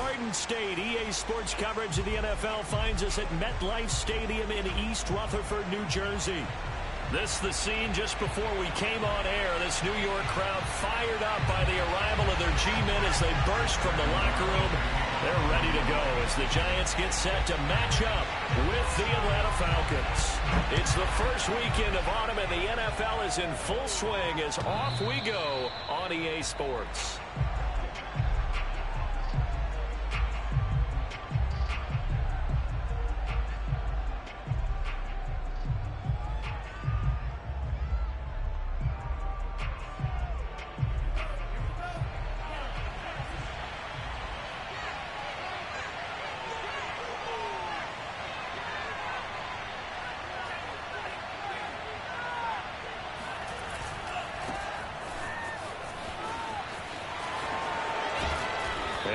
Garden State. EA Sports coverage of the NFL finds us at MetLife Stadium in East Rutherford, New Jersey. This is the scene just before we came on air. This New York crowd fired up by the arrival of their G-men as they burst from the locker room. They're ready to go as the Giants get set to match up with the Atlanta Falcons. It's the first weekend of autumn and the NFL is in full swing as off we go on EA Sports.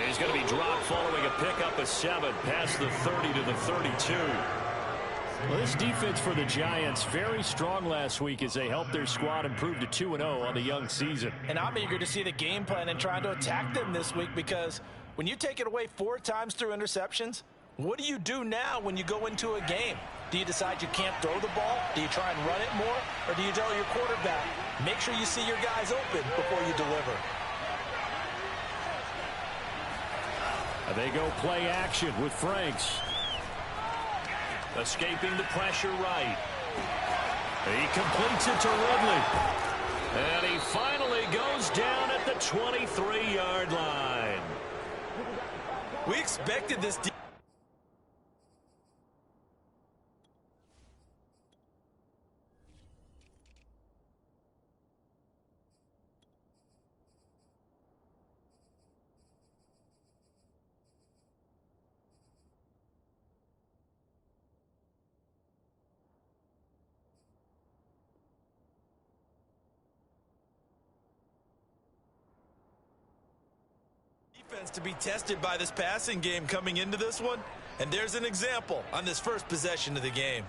He's going to be dropped following a pickup of 7 past the 30 to the 32. Well, this defense for the Giants, very strong last week as they helped their squad improve to 2-0 on the young season. And I'm eager to see the game plan and trying to attack them this week because when you take it away 4 times through interceptions, what do you do now when you go into a game? Do you decide you can't throw the ball? Do you try and run it more? Or do you tell your quarterback, make sure you see your guys open before you deliver? They go play action with Franks. Escaping the pressure right. He completes it to Ridley. And he finally goes down at the 23-yard line. We expected this. To be tested by this passing game coming into this one, and there's an example on this first possession of the game.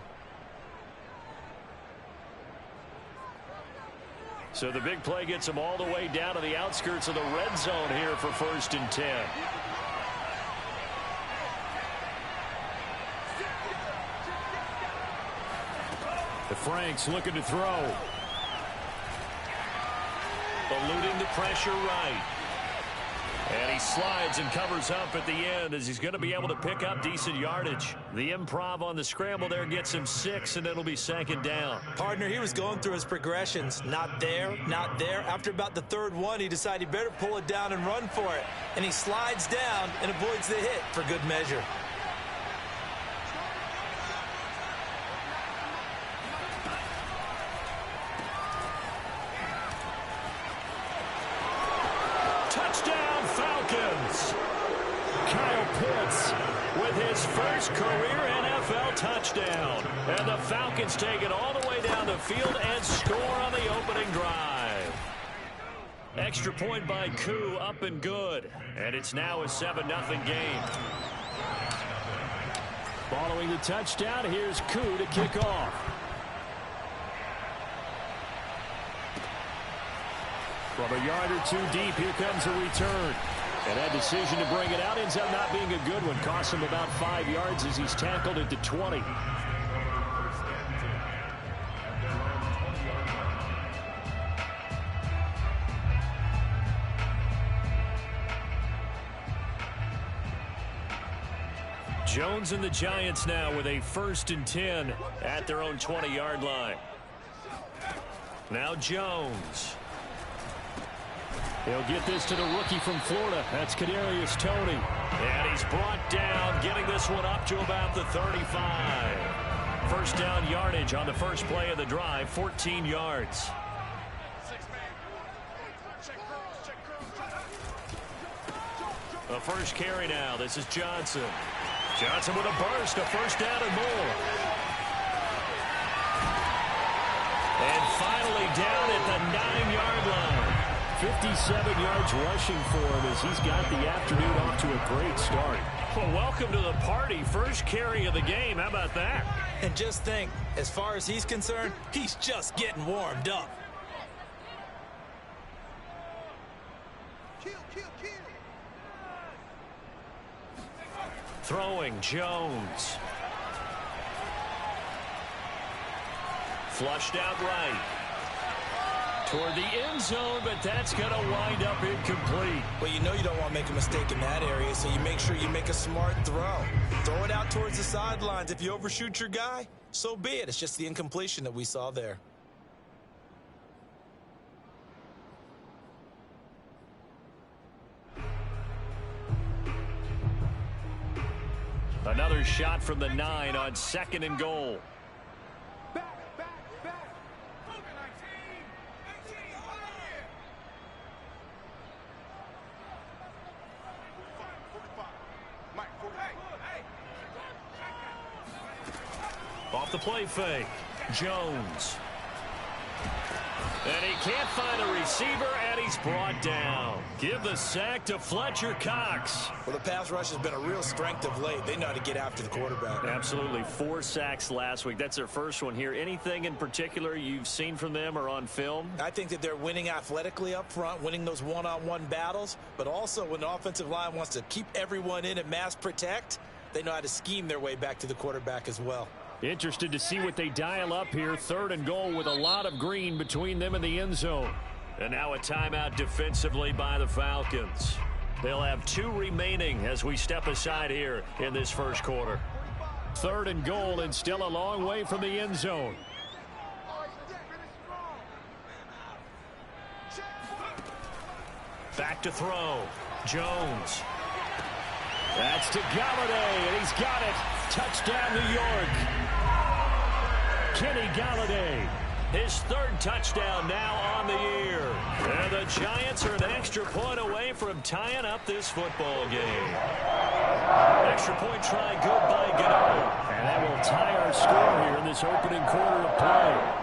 So the big play gets him all the way down to the outskirts of the red zone here for 1st and 10. The Franks looking to throw. Eluding the pressure right. And he slides and covers up at the end as he's going to be able to pick up decent yardage. The improv on the scramble there gets him 6, and it'll be 2nd down. Partner, he was going through his progressions. Not there, not there. After about the 3rd one, he decided he better pull it down and run for it. And he slides down and avoids the hit for good measure. First career NFL touchdown. And the Falcons take it all the way down the field and score on the opening drive. Extra point by Koo, up and good. And it's now a 7-0 game. Following the touchdown, here's Koo to kick off. From a yard or 2 deep, here comes a return. And that decision to bring it out ends up not being a good one. Costs him about 5 yards as he's tackled at the 20. Jones and the Giants now with a 1st and 10 at their own 20-yard line. Now Jones. He'll get this to the rookie from Florida. That's Kadarius Toney. And he's brought down, getting this one up to about the 35. First down yardage on the first play of the drive, 14 yards. The first carry now. This is Johnson. Johnson with a burst, a 1st down and more. And finally down at the 9-yard line. 57 yards rushing for him as he's got the afternoon off to a great start. Well, welcome to the party. First carry of the game. How about that? And just think, as far as he's concerned, he's just getting warmed up. Throwing, Jones. Flushed out right. Toward the end zone, but that's going to wind up incomplete. Well, you know you don't want to make a mistake in that area, so you make sure you make a smart throw. Throw it out towards the sidelines. If you overshoot your guy, so be it. It's just the incompletion that we saw there. Another shot from the 9 on 2nd and goal. Off the play fake. Jones. And he can't find a receiver, and he's brought down. Give the sack to Fletcher Cox. Well, the pass rush has been a real strength of late. They know how to get after the quarterback. Absolutely. 4 sacks last week. That's their first one here. Anything in particular you've seen from them or on film? I think that they're winning athletically up front, winning those one-on-one battles, but also when the offensive line wants to keep everyone in and mass protect, they know how to scheme their way back to the quarterback as well. Interested to see what they dial up here. 3rd and goal with a lot of green between them and the end zone. And now a timeout defensively by the Falcons. They'll have 2 remaining as we step aside here in this first quarter. 3rd and goal and still a long way from the end zone. Back to throw. Jones. That's to Galladay, and he's got it. Touchdown, New York. Kenny Galladay, his 3rd touchdown now on the year. And the Giants are an extra point away from tying up this football game. Extra point try good by Gano. And that will tie our score here in this opening quarter of play.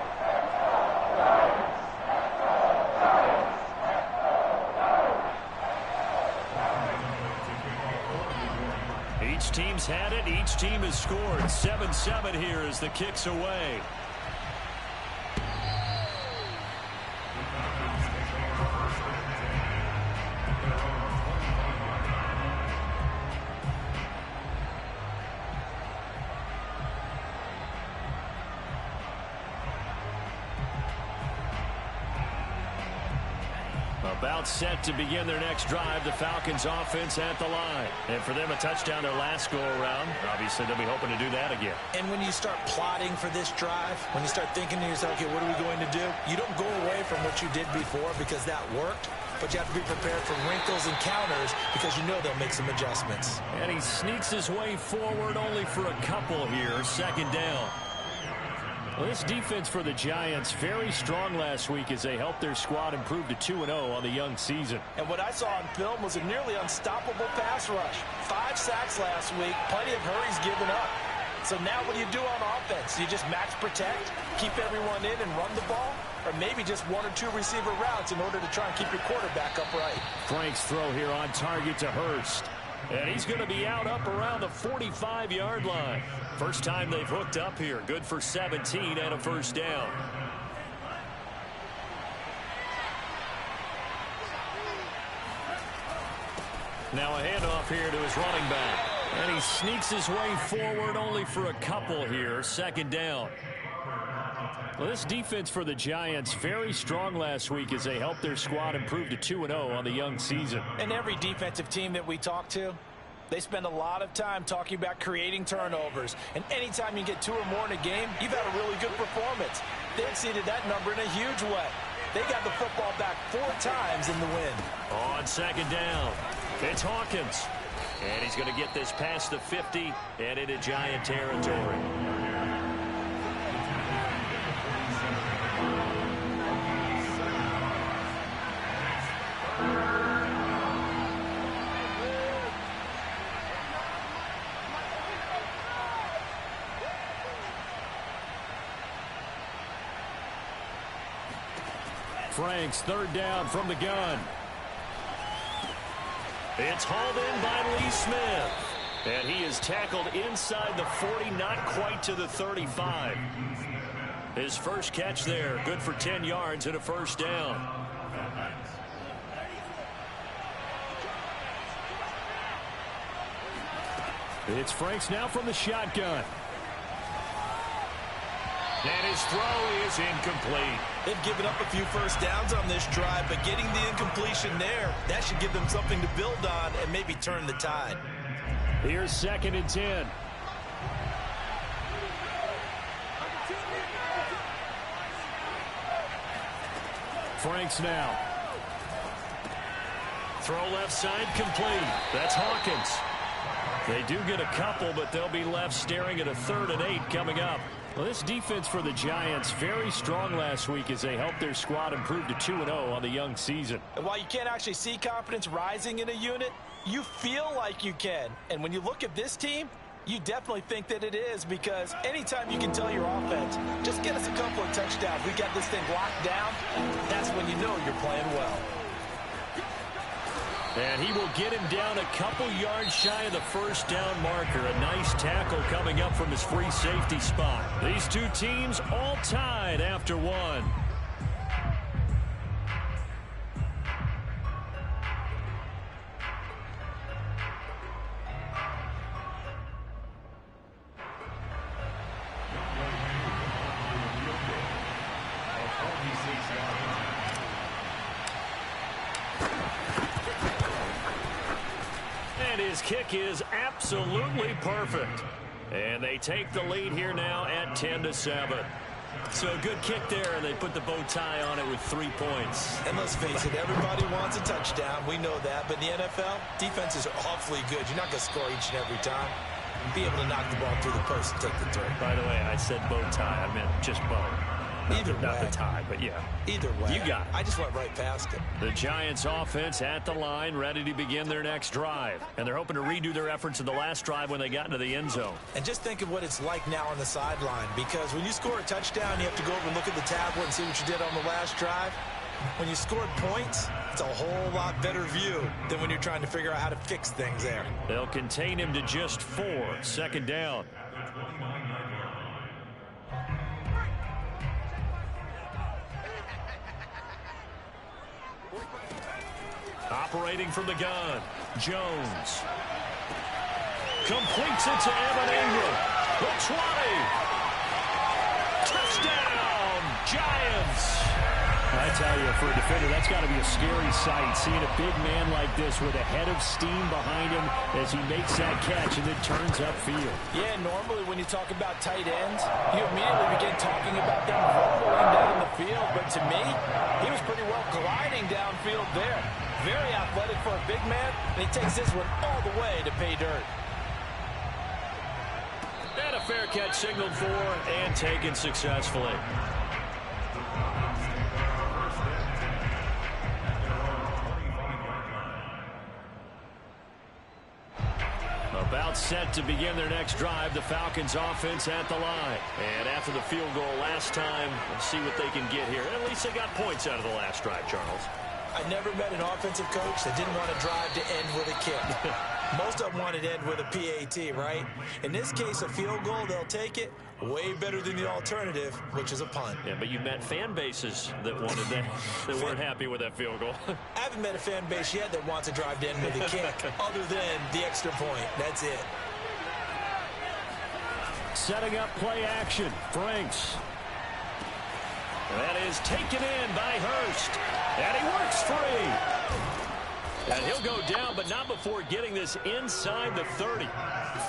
Each team's had it. Each team has scored. 7-7 here as the kick's away. About set to begin their next drive. The Falcons offense at the line. And for them, a touchdown their last go-around. Obviously, they'll be hoping to do that again. And when you start plotting for this drive, when you start thinking to yourself, okay, what are we going to do? You don't go away from what you did before because that worked. But you have to be prepared for wrinkles and counters because you know they'll make some adjustments. And he sneaks his way forward only for a couple here. 2nd down. Well, this defense for the Giants, very strong last week as they helped their squad improve to 2-0 on the young season. And what I saw on film was a nearly unstoppable pass rush. 5 sacks last week, plenty of hurries given up. So now what do you do on offense? Do you just max protect, keep everyone in and run the ball? Or maybe just 1 or 2 receiver routes in order to try and keep your quarterback upright? Frank's throw here on target to Hurst. And he's going to be out up around the 45-yard line. First time they've hooked up here. Good for 17 and a first down. Now a handoff here to his running back. And he sneaks his way forward only for a couple here. 2nd down. Well, this defense for the Giants, very strong last week as they helped their squad improve to 2-0 on the young season. And every defensive team that we talk to, they spend a lot of time talking about creating turnovers. And anytime you get 2 or more in a game, you've had a really good performance. They exceeded that number in a huge way. They got the football back 4 times in the win. On 2nd down, it's Hawkins. And he's going to get this past the 50 and into Giant territory. Franks, 3rd down from the gun. It's hauled in by Lee Smith. And he is tackled inside the 40, not quite to the 35. His first catch there, good for 10 yards and a first down. It's Franks now from the shotgun. And his throw is incomplete. They've given up a few first downs on this drive, but getting the incompletion there, that should give them something to build on and maybe turn the tide. Here's 2nd and 10. Franks now. Throw left side complete. That's Hawkins. They do get a couple, but they'll be left staring at a 3rd and 8 coming up. Well, this defense for the Giants, very strong last week as they helped their squad improve to 2-0 on the young season. And while you can't actually see confidence rising in a unit, you feel like you can. And when you look at this team, you definitely think that it is, because anytime you can tell your offense, just get us a couple of touchdowns, we got this thing locked down, that's when you know you're playing well. And he will get him down a couple yards shy of the first down marker. A nice tackle coming up from his free safety spot. These two teams all tied after one. His kick is absolutely perfect. And they take the lead here now at 10-7. So a good kick there, and they put the bow tie on it with 3 points. And let's face it, everybody wants a touchdown. We know that. But in the NFL, defenses are awfully good. You're not going to score each and every time. Be able to knock the ball through the post and take the throw. By the way, I said bow tie. I meant just bow. Either way. Not the tie, but yeah. Either way. You got it. I just went right past it. The Giants offense at the line, ready to begin their next drive. And they're hoping to redo their efforts in the last drive when they got into the end zone. And just think of what it's like now on the sideline, because when you score a touchdown, you have to go over and look at the tablet and see what you did on the last drive. When you scored points, it's a whole lot better view than when you're trying to figure out how to fix things there. They'll contain him to just 4. 2nd down. Operating from the gun, Jones. Completes it to Evan Ingram. The 20. Touchdown, Giants. I tell you, for a defender, that's got to be a scary sight, seeing a big man like this with a head of steam behind him as he makes that catch and then turns upfield. Yeah, normally when you talk about tight ends, you immediately begin talking about them rumbling down the field. But to me, he was pretty well gliding downfield there. Very athletic for a big man, and he takes this one all the way to pay dirt. And a fair catch signaled for and taken successfully. About set to begin their next drive, the Falcons offense at the line. And after the field goal last time, let's see what they can get here. At least they got points out of the last drive, Charles. I never met an offensive coach that didn't want to drive to end with a kick. Most of them wanted to end with a PAT, right? In this case, a field goal, they'll take it. Way better than the alternative, which is a punt. Yeah, but you met fan bases that wanted that, that weren't happy with that field goal. I haven't met a fan base yet that wants to drive to end with a kick, other than the extra point. That's it. Setting up play action, Franks. That is taken in by Hurst. And he works free. And he'll go down, but not before getting this inside the 30.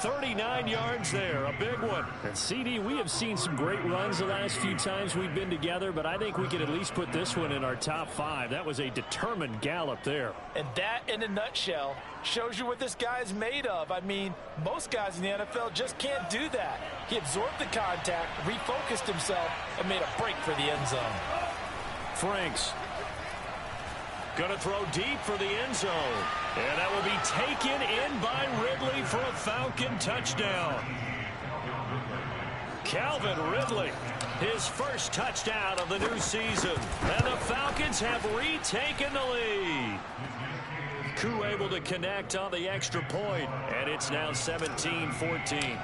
39 yards there, a big one. And CD, we have seen some great runs the last few times we've been together, but I think we could at least put this one in our top 5. That was a determined gallop there. And that, in a nutshell, shows you what this guy is made of. I mean, most guys in the NFL just can't do that. He absorbed the contact, refocused himself, and made a break for the end zone. Franks. Going to throw deep for the end zone. And that will be taken in by Ridley for a Falcon touchdown. Calvin Ridley, his first touchdown of the new season. And the Falcons have retaken the lead. Koo able to connect on the extra point. And it's now 17-14.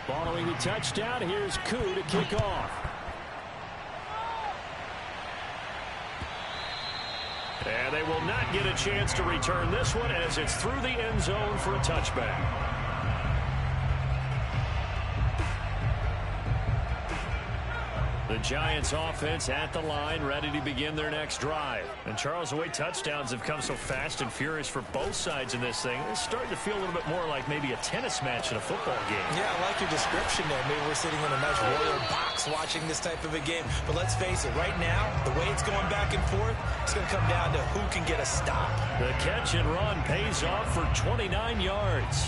Following the touchdown, here's Koo to kick off. And they will not get a chance to return this one as it's through the end zone for a touchback. The Giants offense at the line, ready to begin their next drive. And Charles, the way touchdowns have come so fast and furious for both sides in this thing, it's starting to feel a little bit more like maybe a tennis match in a football game. Yeah, I like your description there. Maybe we're sitting in a nice royal box watching this type of a game. But let's face it, right now, the way it's going back and forth, it's going to come down to who can get a stop. The catch and run pays off for 29 yards.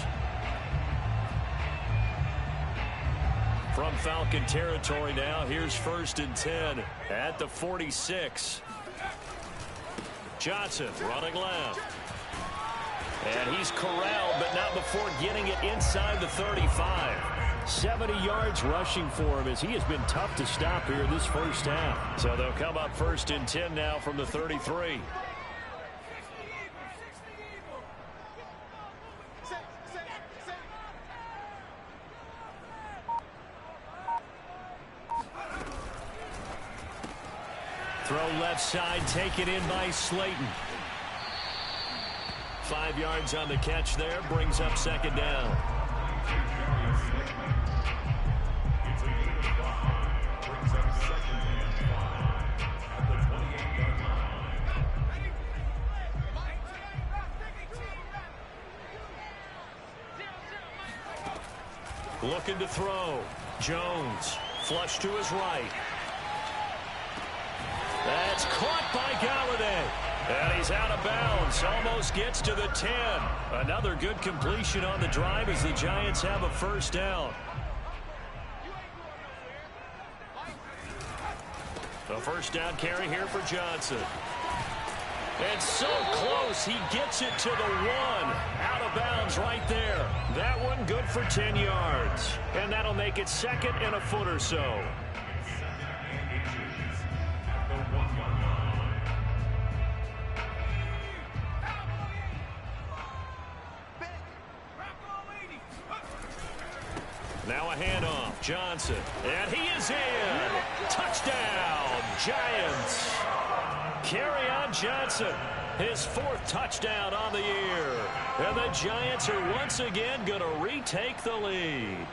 From Falcon territory now, here's 1st and 10 at the 46. Johnson running left. And he's corralled, but not before getting it inside the 35. 70 yards rushing for him as he has been tough to stop here this first half. So they'll come up 1st and 10 now from the 33. Throw left side, taken in by Slayton. 5 yards on the catch there, brings up 2nd down. Looking to throw. Jones, flush to his right. That's caught by Galladay. And he's out of bounds. Almost gets to the 10. Another good completion on the drive as the Giants have a 1st down. The 1st down carry here for Johnson. And so close. He gets it to the 1. Out of bounds right there. That one good for 10 yards. And that'll make it 2nd and a foot or so. Now a handoff. Johnson. And he is in. Touchdown, Giants. Kerryon Johnson. His 4th touchdown on the year. And the Giants are once again going to retake the lead.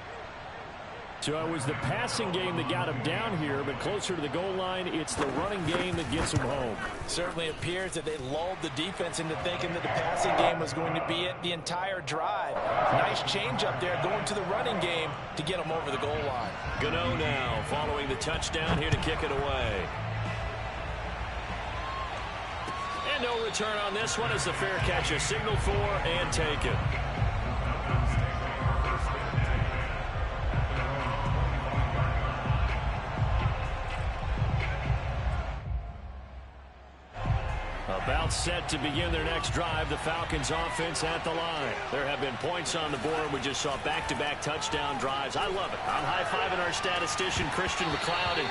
So it was the passing game that got him down here, but closer to the goal line, it's the running game that gets him home. Certainly appears that they lulled the defense into thinking that the passing game was going to be it the entire drive. Nice change up there going to the running game to get him over the goal line. Gano now following the touchdown here to kick it away. And no return on this one as the fair catch is signaled for and taken. About set to begin their next drive, the Falcons offense at the line. There have been points on the board. We just saw back-to-back touchdown drives. I love it. I'm high-fiving our statistician, Christian McLeod, and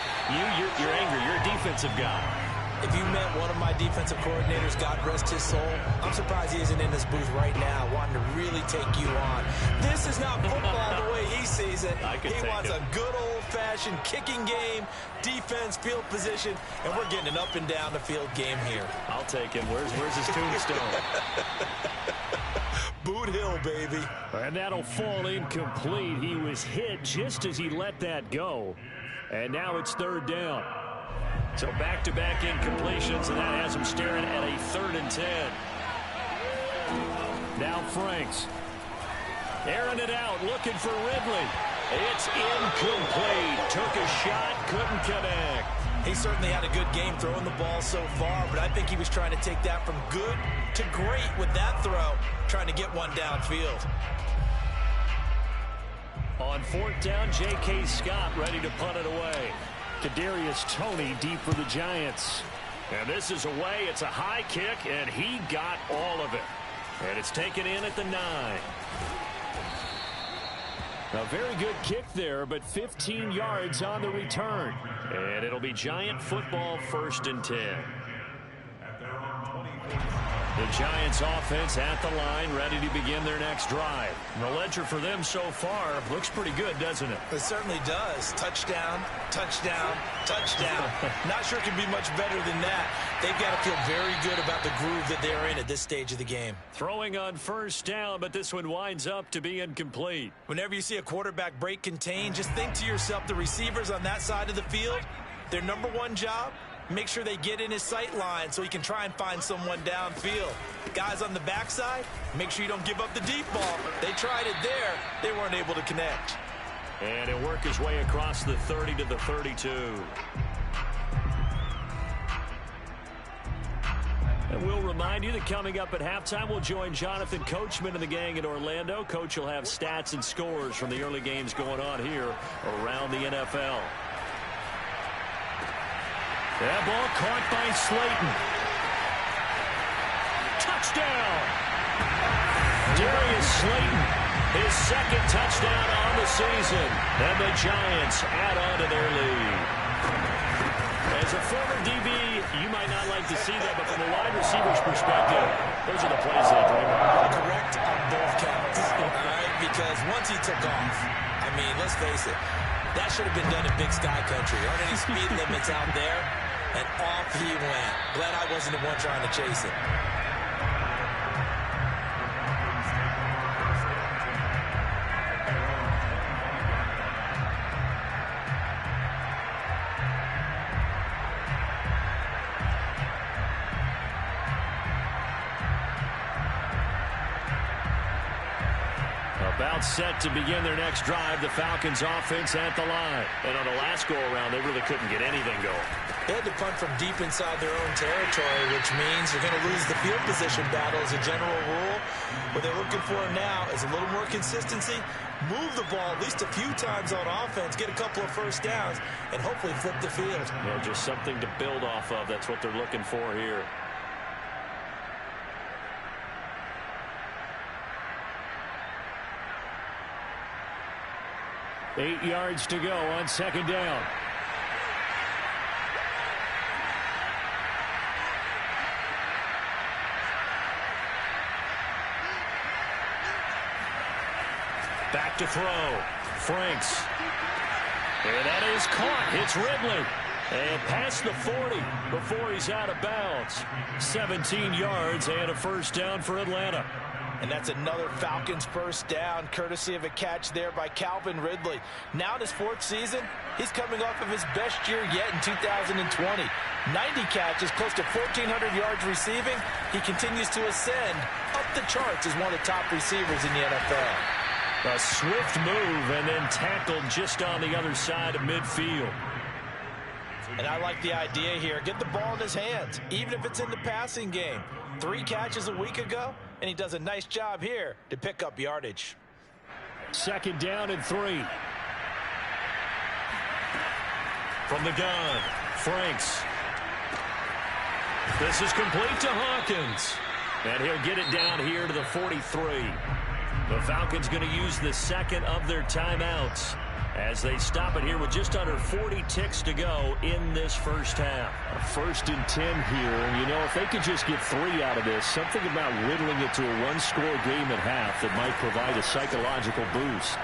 you're angry. You're a defensive guy. If you met one of my defensive coordinators, God rest his soul, I'm surprised he isn't in this booth right now wanting to really take you on. This is not football the way he sees it. He wants a good old-fashioned kicking game, defense, field position, and we're getting an up and down the field game here. I'll take him. Where's his tombstone? Boot Hill, baby. And that'll fall incomplete. He was hit just as he let that go. And now it's 3rd down. So back-to-back incompletions, and that has him staring at a 3rd and 10. Now Franks. Airing it out, looking for Ridley. It's incomplete. Took a shot, couldn't connect. He certainly had a good game throwing the ball so far, but I think he was trying to take that from good to great with that throw, trying to get one downfield. On 4th down, J.K. Scott ready to punt it away. Kadarius Toney deep for the Giants. And this is away. It's a high kick, and he got all of it. And it's taken in at the 9. A very good kick there, but 15 yards on the return. And it'll be Giant football 1st and 10. The Giants offense at the line, ready to begin their next drive. The ledger for them so far looks pretty good, doesn't it? It certainly does. Touchdown, touchdown, touchdown. Not sure it can be much better than that. They've got to feel very good about the groove that they're in at this stage of the game. Throwing on 1st down, but this one winds up to be incomplete. Whenever you see a quarterback break contain, just think to yourself, the receivers on that side of the field, Their number one job, make sure they get in his sight line so he can try and find someone downfield. Guys on the backside, make sure you don't give up the deep ball. They tried it there. They weren't able to connect. And he'll work his way across the 30 to the 32. And we'll remind you that coming up at halftime, we'll join Jonathan Coachman and the gang in Orlando. Coach will have stats and scores from the early games going on here around the NFL. That ball caught by Slayton. Touchdown! Darius Slayton, his second touchdown on the season. And the Giants add on to their lead. As a former DB, you might not like to see that, but from a wide receiver's perspective, those are the plays they dream of. Correct on both counts. All right, because once he took off, I mean, let's face it, that should have been done in Big Sky Country. Aren't any speed limits out there? And off he went. Glad I wasn't the one trying to chase it. About set to begin their next drive, the Falcons offense at the line. And on the last go-around, they really couldn't get anything going. They had to punt from deep inside their own territory, which means you're going to lose the field position battle as a general rule. What they're looking for now is a little more consistency, move the ball at least a few times on offense, get a couple of first downs, and hopefully flip the field. Yeah, just something to build off of. That's what they're looking for here. Eight yards to go on second down. Back to throw. Franks. And that is caught. It's Ridley. And past the 40 before he's out of bounds. 17 yards and a first down for Atlanta. And that's another Falcons first down, courtesy of a catch there by Calvin Ridley. Now in his fourth season, he's coming off of his best year yet in 2020. 90 catches, close to 1,400 yards receiving. He continues to ascend up the charts as one of the top receivers in the NFL. A swift move and then tackled just on the other side of midfield. And I like the idea here. Get the ball in his hands, even if it's in the passing game. 3 catches a week ago, and he does a nice job here to pick up yardage. Second down and 3. From the gun, Franks. This is complete to Hawkins. And he'll get it down here to the 43. The Falcons going to use the second of their timeouts as they stop it here with just under 40 ticks to go in this first half. A 1st and 10 here, and you know, if they could just get 3 out of this, something about whittling it to a one-score game at half that might provide a psychological boost.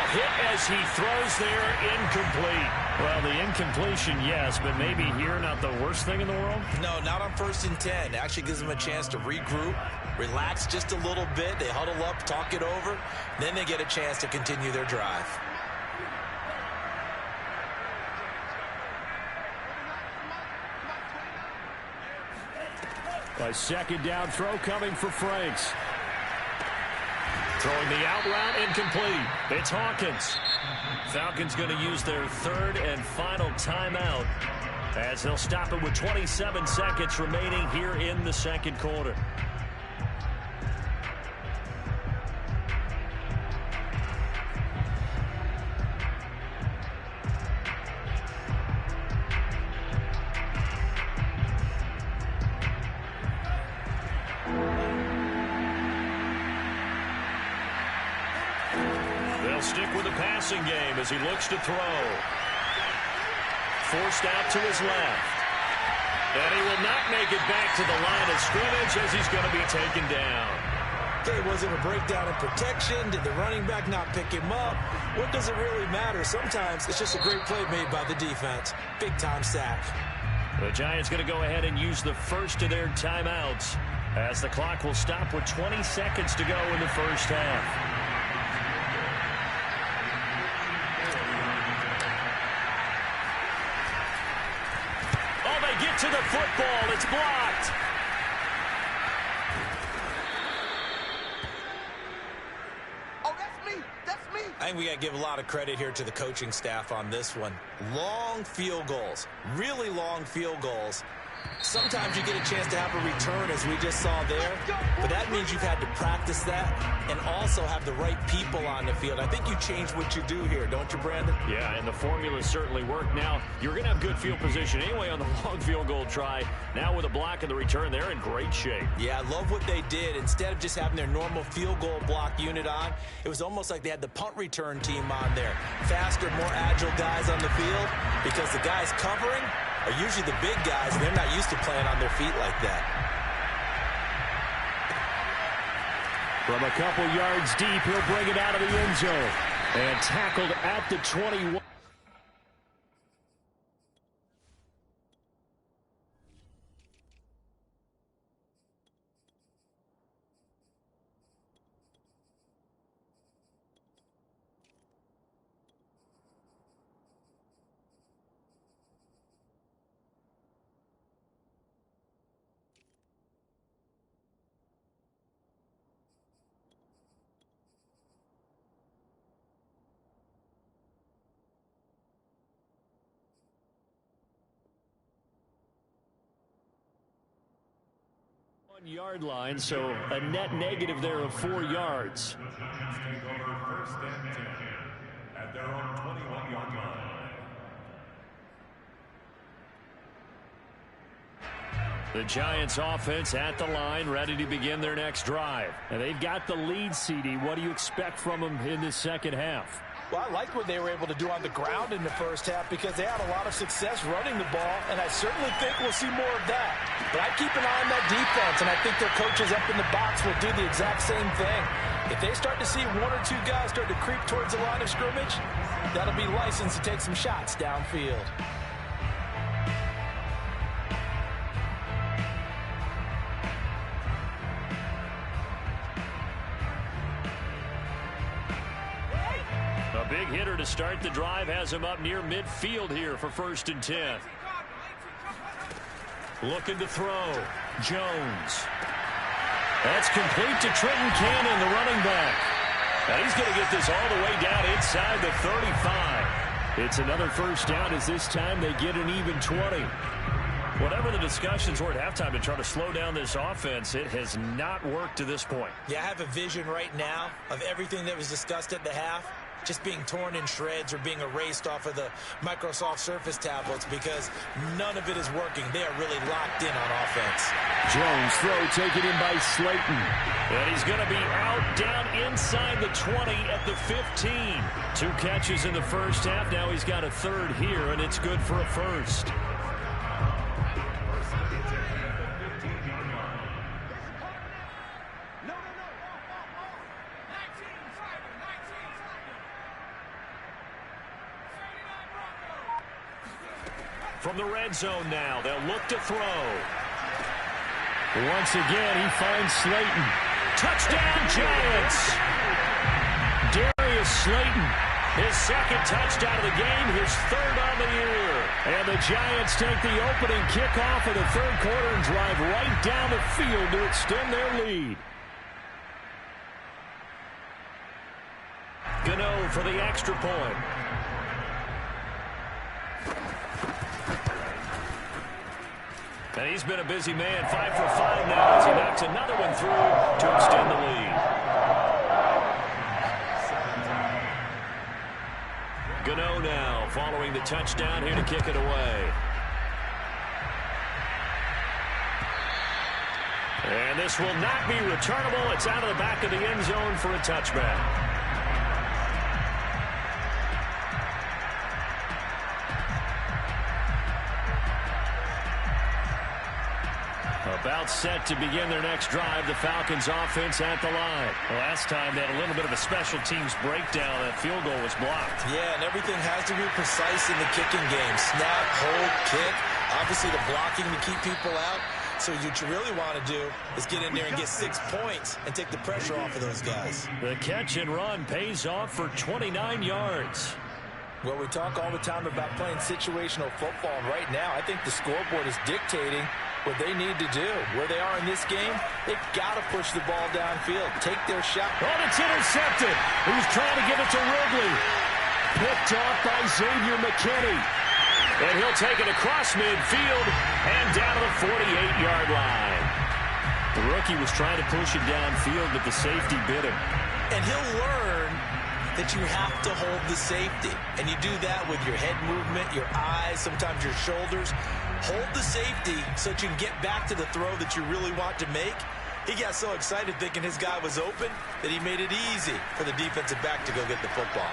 Hit as he throws there, incomplete. Well, the incompletion, yes, but maybe here not the worst thing in the world? No, not on 1st and 10. It actually gives them a chance to regroup, relax just a little bit. They huddle up, talk it over. Then they get a chance to continue their drive. A second down throw coming for Franks. Throwing the out route, incomplete. It's Hawkins. Falcons going to use their 3rd and final timeout as they'll stop it with 27 seconds remaining here in the second quarter. Stick with the passing game as he looks to throw. Forced out to his left. And he will not make it back to the line of scrimmage as he's going to be taken down. Okay, was it a breakdown in protection? Did the running back not pick him up? What does it really matter? Sometimes it's just a great play made by the defense. Big-time sack. The Giants going to go ahead and use the first of their timeouts as the clock will stop with 20 seconds to go in the first half. to the football. It's blocked. I think we got to give a lot of credit here to the coaching staff on this one. Long field goals, really long field goals. Sometimes you get a chance to have a return, as we just saw there, but that means you've had to practice that and also have the right people on the field. I think you change what you do here, don't you, Brandon? Yeah, and the formula certainly worked. Now, you're going to have good field position anyway on the long field goal try. Now with a block in the return, they're in great shape. Yeah, I love what they did. Instead of just having their normal field goal block unit on, it was almost like they had the punt return team on there. Faster, more agile guys on the field, because the guys covering are usually the big guys, and they're not used to playing on their feet like that. From a couple yards deep, he'll bring it out of the end zone. And tackled at the 21. Yard line, so a net negative there of 4 yards. First and 10 at their own 21-yard line. The Giants offense at the line, ready to begin their next drive. And they've got the lead, CD. What do you expect from them in the second half? Well, I like what they were able to do on the ground in the first half because they had a lot of success running the ball, and I certainly think we'll see more of that. But I keep an eye on that defense, and I think their coaches up in the box will do the exact same thing. If they start to see 1 or 2 guys start to creep towards the line of scrimmage, that'll be licensed to take some shots downfield. A big hitter to start the drive has him up near midfield here for 1st and 10. Looking to throw. Jones. That's complete to Trenton Cannon, the running back. And he's going to get this all the way down inside the 35. It's another first down as this time they get an even 20. Whatever the discussions were at halftime to try to slow down this offense, it has not worked to this point. Yeah, I have a vision right now of everything that was discussed at the half just being torn in shreds or being erased off of the Microsoft Surface tablets because none of it is working. They are really locked in on offense. Jones throw taken in by Slayton. And he's going to be out down inside the 20 at the 15. 2 catches in the first half. Now he's got a 3rd here, and it's good for a 1st. From the red zone now, they'll look to throw. Once again, he finds Slayton. Touchdown, Giants! Darius Slayton, his 2nd touchdown of the game, his 3rd on the year. And the Giants take the opening kickoff of the 3rd quarter and drive right down the field to extend their lead. Gano for the extra point. And he's been a busy man, 5 for 5 now as he knocks another one through to extend the lead. Gano now following the touchdown here to kick it away. And this will not be returnable. It's out of the back of the end zone for a touchback. About set to begin their next drive, the Falcons offense at the line. Last time they had a little bit of a special teams breakdown. That field goal was blocked. Yeah, and everything has to be precise in the kicking game. Snap, hold, kick. Obviously the blocking to keep people out. So what you really want to do is get in there and get 6 points and take the pressure off of those guys. The catch and run pays off for 29 yards. Well, we talk all the time about playing situational football, and right now I think the scoreboard is dictating what they need to do. Where they are in this game, they've got to push the ball downfield, take their shot. Oh, it's intercepted. He was trying to give it to Ridley. Picked off by Xavier McKinney. And he'll take it across midfield and down to the 48-yard line. The rookie was trying to push it downfield, but the safety bit him. And he'll learn that you have to hold the safety. And you do that with your head movement, your eyes, sometimes your shoulders. Hold the safety so that you can get back to the throw that you really want to make. He got so excited thinking his guy was open that he made it easy for the defensive back to go get the football.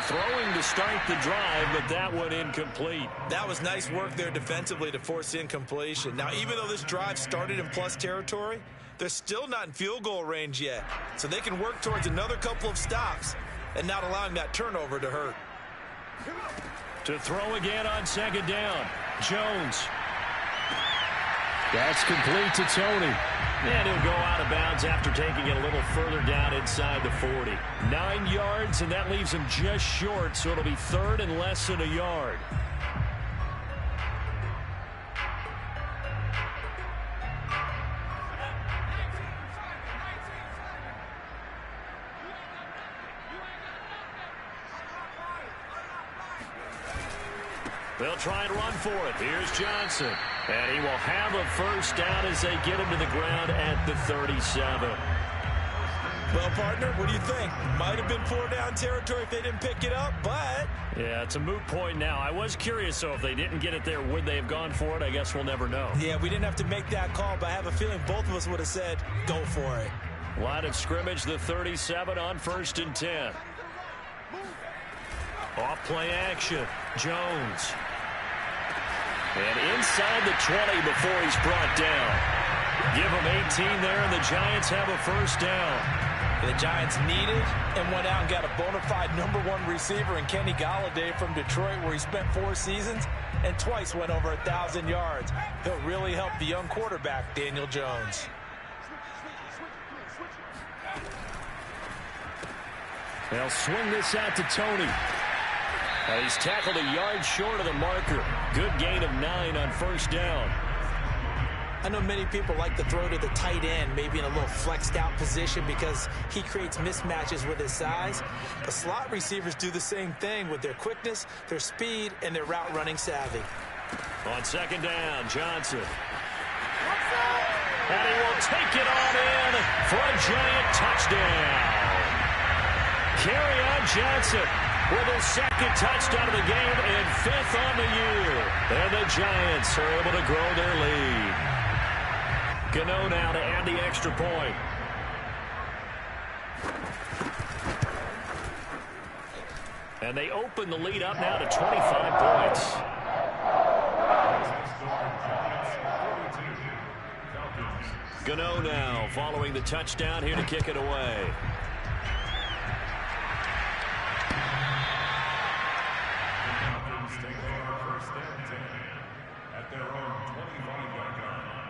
Throwing to start the drive, but that one incomplete. That was nice work there defensively to force incompletion. Now, even though this drive started in plus territory, they're still not in field goal range yet. So they can work towards another couple of stops and not allowing that turnover to hurt. To throw again on second down. Jones. That's complete to Tony. And he'll go out of bounds after taking it a little further down inside the 40. 9 yards, and that leaves him just short, so it'll be third and less than a yard. They'll try and run for it. Here's Johnson. And he will have a first down as they get him to the ground at the 37. Well, partner, what do you think? Might have been 4-down territory if they didn't pick it up, but... Yeah, it's a moot point now. I was curious, so if they didn't get it there, would they have gone for it? I guess we'll never know. Yeah, we didn't have to make that call, but I have a feeling both of us would have said, go for it. Line of scrimmage, the 37 on 1st and 10. Off play action. Jones. And inside the 20 before he's brought down. Give him 18 there, and the Giants have a first down. The Giants needed and went out and got a bona fide #1 receiver in Kenny Golladay from Detroit, where he spent 4 seasons and twice went over 1,000 yards. He'll really help the young quarterback, Daniel Jones. They'll swing this out to Tony. And he's tackled a yard short of the marker. Good gain of 9 on first down. I know many people like to throw to the tight end, maybe in a little flexed out position because he creates mismatches with his size. But slot receivers do the same thing with their quickness, their speed, and their route running savvy. On second down, Johnson. And he will take it on in for a Giant touchdown. Carry on Johnson with his second touchdown of the game and 5th on the year. And the Giants are able to grow their lead. Gano now to add the extra point. And they open the lead up now to 25 points. Gano now following the touchdown here to kick it away. At their own 25-yard line.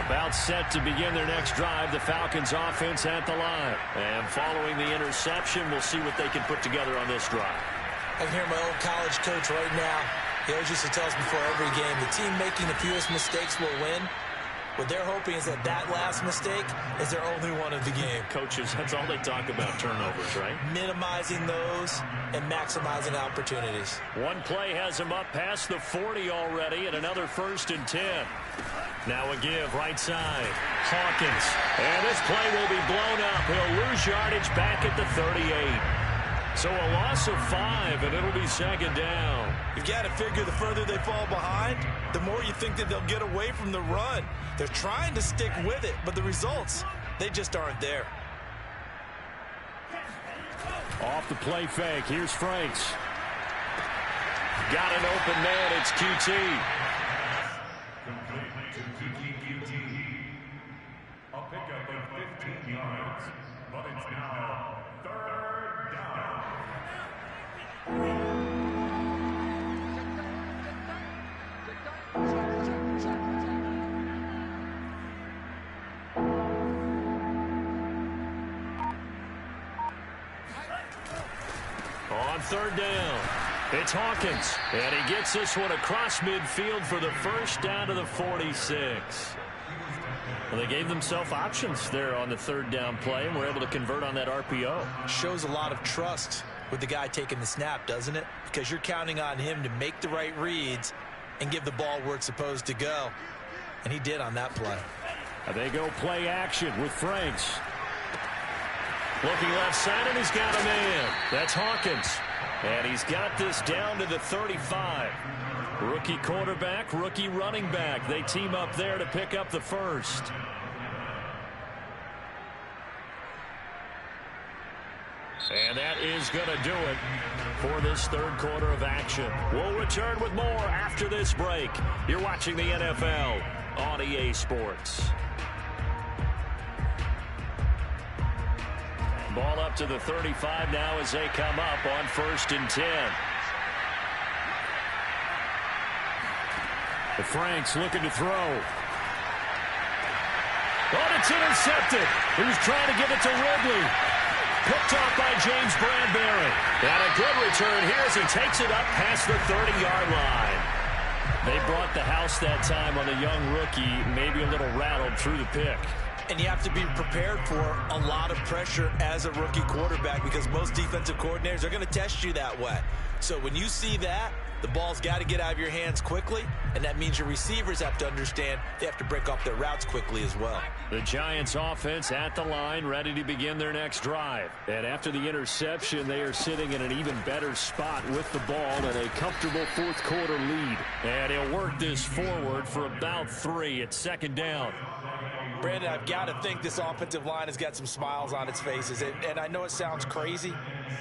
About set to begin their next drive, the Falcons offense at the line. And following the interception, we'll see what they can put together on this drive. I can hear my old college coach right now. He always used to tell us before every game, the team making the fewest mistakes will win. What they're hoping is that last mistake is their only one of the game. Coaches, that's all they talk about, turnovers, right? Minimizing those and maximizing opportunities. One play has him up past the 40 already, and another 1st and 10. Now a give right side. Hawkins. And this play will be blown up. He'll lose yardage back at the 38. So a loss of 5, and it'll be second down. You've got to figure the further they fall behind, the more you think that they'll get away from the run. They're trying to stick with it, but the results, they just aren't there. Off the play fake. Here's Franks. Got an open man. It's QT. Complete to QT. A pickup of 15 yards, but it's now 3rd down. On third down, it's Hawkins, and he gets this one across midfield for the first down to the 46. Well, they gave themselves options there on the third down play and were able to convert on that RPO. Shows a lot of trust with the guy taking the snap, doesn't it? Because you're counting on him to make the right reads and give the ball where it's supposed to go. And he did on that play. They go play action with Franks. Looking left side, and he's got a man. That's Hawkins. And he's got this down to the 35. Rookie quarterback, rookie running back. They team up there to pick up the first. And that is going to do it for this third quarter of action. We'll return with more after this break. You're watching the NFL on EA Sports. Ball up to the 35 now as they come up on 1st and 10. The Franks looking to throw. Oh, it's intercepted. He was trying to give it to Ridley. Picked off by James Bradbury. And a good return here as he takes it up past the 30-yard line. They brought the house that time on the young rookie, maybe a little rattled through the pick. And you have to be prepared for a lot of pressure as a rookie quarterback because most defensive coordinators are going to test you that way. So when you see that, the ball's got to get out of your hands quickly, and that means your receivers have to understand they have to break off their routes quickly as well. The Giants offense at the line, ready to begin their next drive. And after the interception, they are sitting in an even better spot with the ball and a comfortable fourth quarter lead. And he'll work this forward for about 3 at 2nd down. Brandon, I've got to think this offensive line has got some smiles on its faces. And I know it sounds crazy,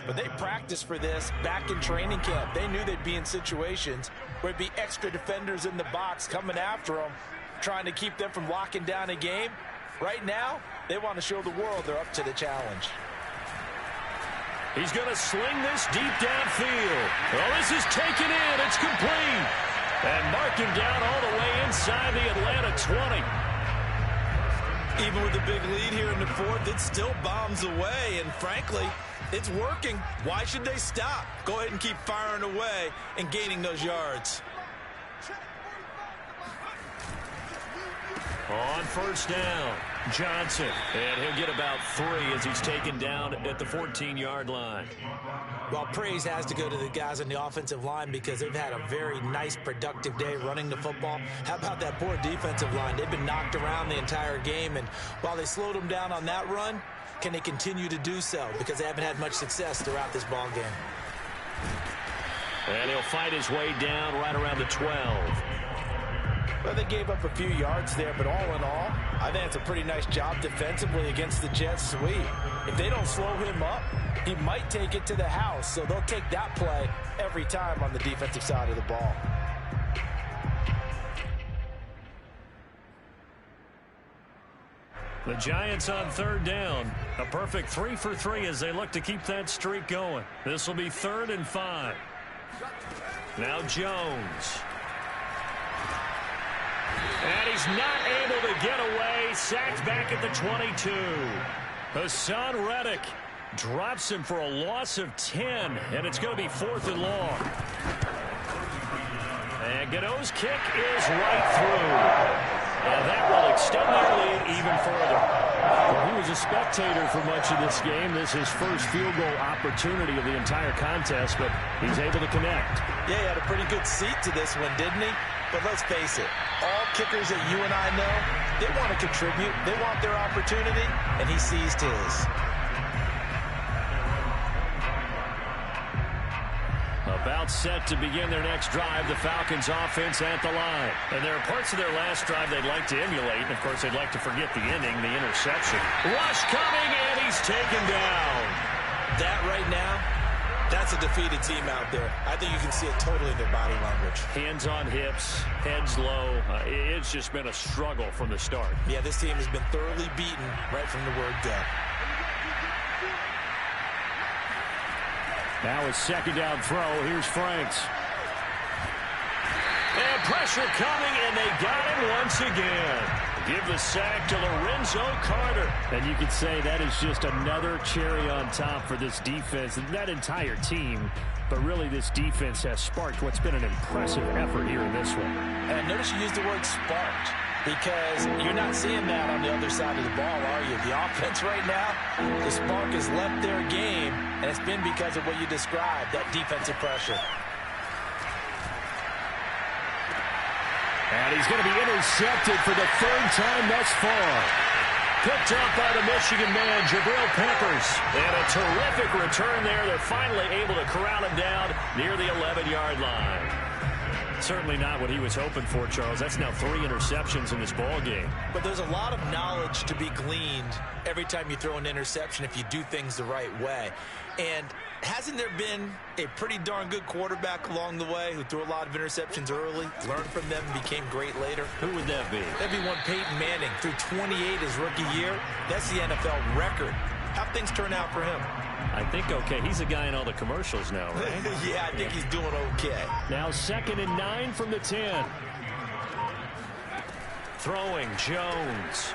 but they practiced for this back in training camp. They knew they'd be in situations where there'd be extra defenders in the box coming after them, trying to keep them from locking down a game. Right now, they want to show the world they're up to the challenge. He's going to sling this deep downfield. Well, this is taken in. It's complete. And mark him down all the way inside the Atlanta 20. Even with a big lead here in the fourth, it still bombs away, and frankly, it's working. Why should they stop? Go ahead and keep firing away and gaining those yards. On 1st down, Johnson, and he'll get about 3 as he's taken down at the 14-yard line. Well, praise has to go to the guys on the offensive line because they've had a very nice, productive day running the football. How about that poor defensive line? They've been knocked around the entire game, and while they slowed them down on that run, can they continue to do so? Because they haven't had much success throughout this ball game. And he'll fight his way down right around the 12. Well, they gave up a few yards there, but all in all, I think it's a pretty nice job defensively against the Jets sweep. If they don't slow him up, he might take it to the house, so they'll take that play every time on the defensive side of the ball. The Giants on 3rd down. A perfect 3 for 3 as they look to keep that streak going. This will be 3rd and 5. Now Jones. And he's not able to get away. Sacked back at the 22. Hassan Reddick drops him for a loss of 10. And it's going to be 4th and long. And Godot's kick is right through. And that will extend their lead even further. Well, he was a spectator for much of this game. This is his first field goal opportunity of the entire contest, but he's able to connect. Yeah, he had a pretty good seat to this one, didn't he? But let's face it, all kickers that you and I know, they want to contribute. They want their opportunity, and he seized his. About set to begin their next drive, the Falcons offense at the line. And there are parts of their last drive they'd like to emulate. And, of course, they'd like to forget the ending, the interception. Rush coming, and he's taken down. That right now, that's a defeated team out there. I think you can see it totally in their body language. Hands on hips, heads low. It's just been a struggle from the start. Yeah, this team has been thoroughly beaten right from the word go. Now a 2nd down throw. Here's Franks. And pressure coming, and they got him once again. Give the sack to Lorenzo Carter. And you could say that is just another cherry on top for this defense and that entire team. But really, this defense has sparked what's been an impressive effort here in this one. And notice you used the word sparked, because you're not seeing that on the other side of the ball, are you? The offense right now, the spark has left their game, and it's been because of what you described, that defensive pressure. And he's going to be intercepted for the third time thus far. Picked up by the Michigan man, Jabril Peppers. And a terrific return there. They're finally able to corral him down near the 11-yard line. Certainly not what he was hoping for, Charles. That's now 3 interceptions in this ball game. But there's a lot of knowledge to be gleaned every time you throw an interception if you do things the right way. And hasn't there been a pretty darn good quarterback along the way who threw a lot of interceptions early, learned from them, and became great later? Who would that be? That'd be one Peyton Manning. Threw 28 his rookie year. That's the NFL record. How'd things turn out for him? I think okay. He's a guy in all the commercials now, right? Yeah, I think he's doing okay. Now 2nd and 9 from the 10. Throwing Jones.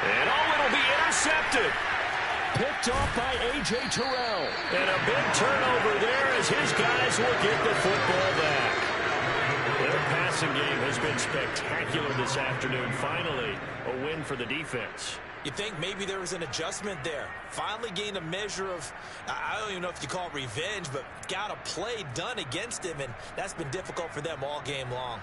And it'll be intercepted. Picked off by A.J. Terrell. And a big turnover there as his guys will get the football back. Their passing game has been spectacular this afternoon. Finally, a win for the defense. You think maybe there was an adjustment there. Finally gained a measure of, I don't even know if you call it revenge, but got a play done against him, and that's been difficult for them all game long.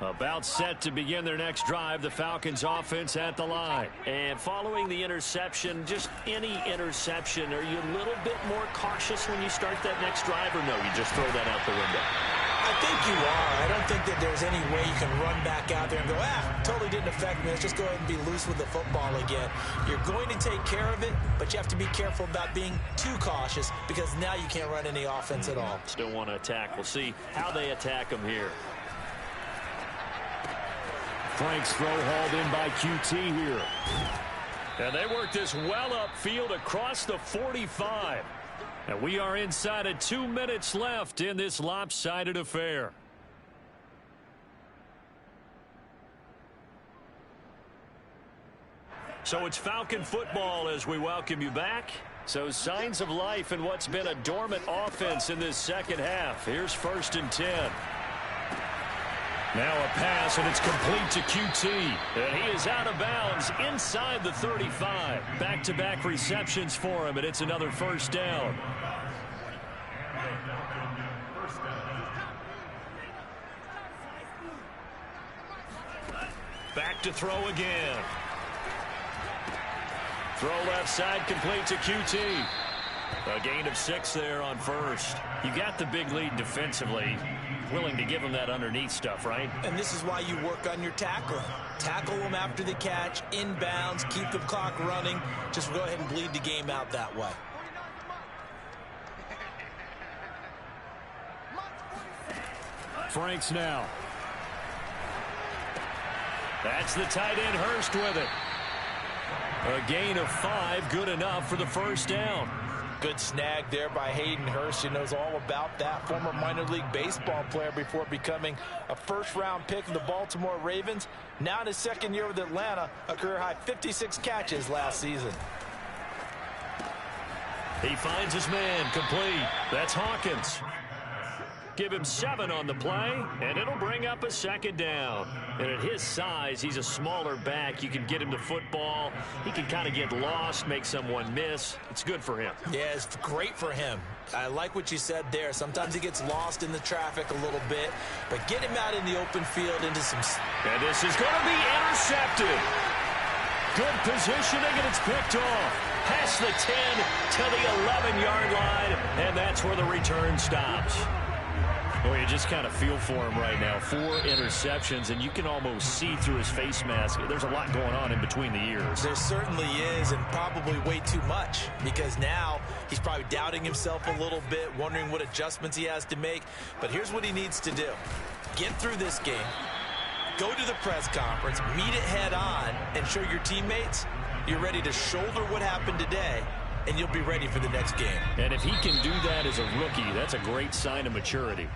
About set to begin their next drive, the Falcons offense at the line. And following the interception, just any interception, are you a little bit more cautious when you start that next drive, or no, you just throw that out the window? I think you are. I don't think that there's any way you can run back out there and go, totally didn't affect me. Let's just go ahead and be loose with the football again. You're going to take care of it, but you have to be careful about being too cautious, because now you can't run any offense at all. Still want to attack. We'll see how they attack them here. Frank's throw hauled in by QT here. And they work this well upfield across the 45. And we are inside of 2 minutes left in this lopsided affair. So it's Falcon football as we welcome you back. So signs of life in what's been a dormant offense in this second half. Here's 1st and 10. Now a pass, and it's complete to QT. And he is out of bounds inside the 35. Back-to-back receptions for him, and it's another 1st down. Back to throw again. Throw left side, complete to QT. A gain of 6 there on 1st. You got the big lead defensively. Willing to give them that underneath stuff, right? And this is why you work on your tackling. Tackle them after the catch, inbounds, keep the clock running. Just go ahead and bleed the game out that way. Franks now. That's the tight end Hurst with it. A gain of 5, good enough for the 1st down. Good snag there by Hayden Hurst. He knows all about that. Former minor league baseball player before becoming a 1st-round pick of the Baltimore Ravens. Now in his 2nd year with Atlanta, a career-high 56 catches last season. He finds his man, complete. That's Hawkins. Give him 7 on the play, and it'll bring up a 2nd down. And at his size, he's a smaller back. You can get him to football. He can kind of get lost, make someone miss. It's good for him. Yeah, it's great for him. I like what you said there. Sometimes he gets lost in the traffic a little bit, but get him out in the open field into some... And this is going to be intercepted. Good positioning, and it's picked off. Past the 10 to the 11-yard line, and that's where the return stops. Well, you just kind of feel for him right now. 4 interceptions, and you can almost see through his face mask. There's a lot going on in between the ears. There certainly is, and probably way too much, because now he's probably doubting himself a little bit, wondering what adjustments he has to make. But here's what he needs to do. Get through this game, go to the press conference, meet it head on, and show your teammates you're ready to shoulder what happened today, and you'll be ready for the next game. And if he can do that as a rookie, that's a great sign of maturity.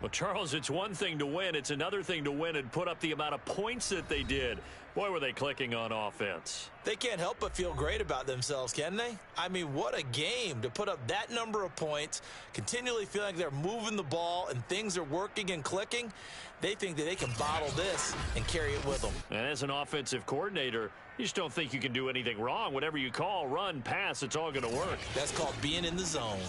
Well, Charles, it's one thing to win. It's another thing to win and put up the amount of points that they did. Boy, were they clicking on offense. They can't help but feel great about themselves, can they? I mean, what a game to put up that number of points, continually feeling like they're moving the ball and things are working and clicking. They think that they can bottle this and carry it with them. And as an offensive coordinator, you just don't think you can do anything wrong. Whatever you call, run, pass, it's all going to work. That's called being in the zone.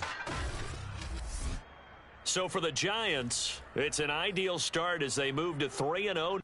So for the Giants, it's an ideal start as they move to 3-0.